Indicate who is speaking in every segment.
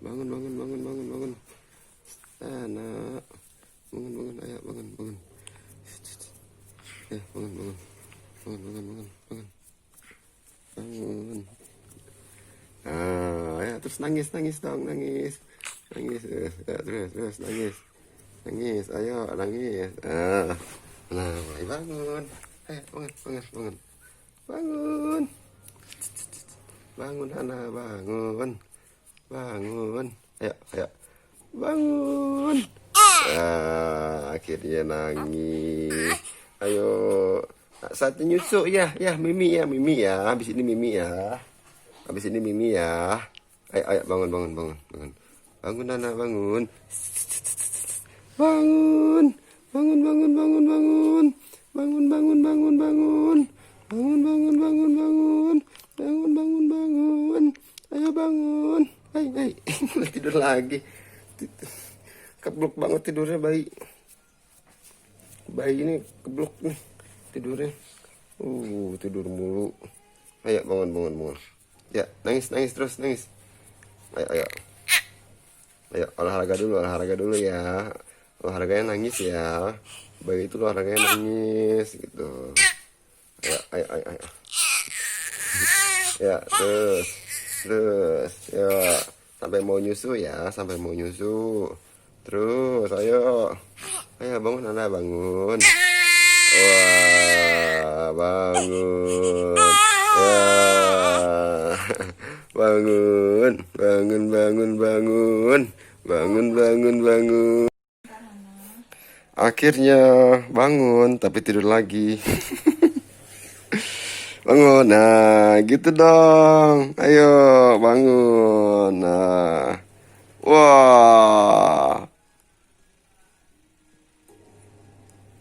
Speaker 1: Bangun. Bangun. Bangun. Bangun. Anak. Bangun. Ayo, bangun. Bangun. Bangun. Ya, terus nangis dong, nangis. Ya, terus nangis. Ayo, nangis. Mulai bangun. Ayo, bangun. Bangun, anak, bangun. Ayo. Bangun. Akhirnya nangis. Ayo. Saatnya nyusu ya, Mimi ya. Habis ini Mimi ya. Ayo, bangun. Bangun, anak, bangun. Bangun. Ayo bangun. Hai. Tidur lagi. Keblok banget tidurnya bayi. Bayi ini keblok nih tidurnya. Tidur mulu. Ayo bangun. Ya, nangis terus. Ayo. Olahraga dulu ya. Olahraganya nangis ya. Bayi itu olahraganya nangis gitu. Ayo. Ya, terus. Ya, sampai mau nyusu. Terus, ayo. Bangun, anak, bangun. Wah, bangun. Ya. Bangun. Akhirnya bangun, tapi tidur lagi. Bangun, nah gitu dong. Ayo, bangun. Nah, wah,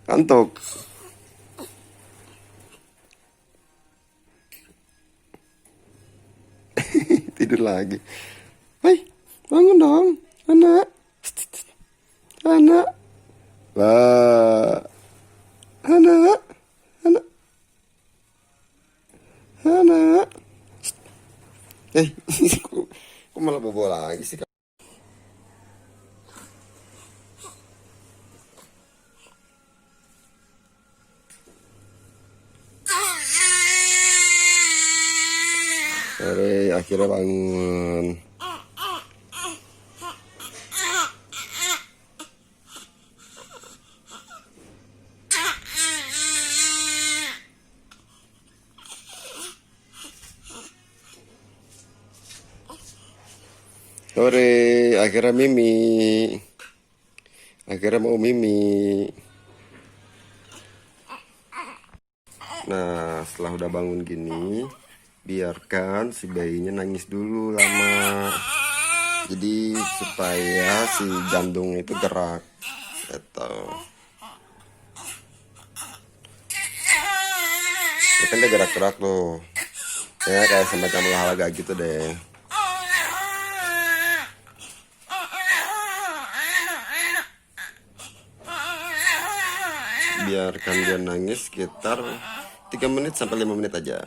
Speaker 1: kantuk. Tidur lagi. Hai, bangun dong, anak. Lah, anak. Kok malah bobo lagi sih? Akhirnya bangun. Akhirnya mau Mimi. Nah, setelah udah bangun gini, biarkan si bayinya nangis dulu lama. Jadi supaya si jantung itu gerak. Gitu. Ini kan dia gerak-gerak tuh. Ya kayak semacam olahraga gitu deh. Biarkan dia nangis sekitar 3 menit sampai 5 menit aja.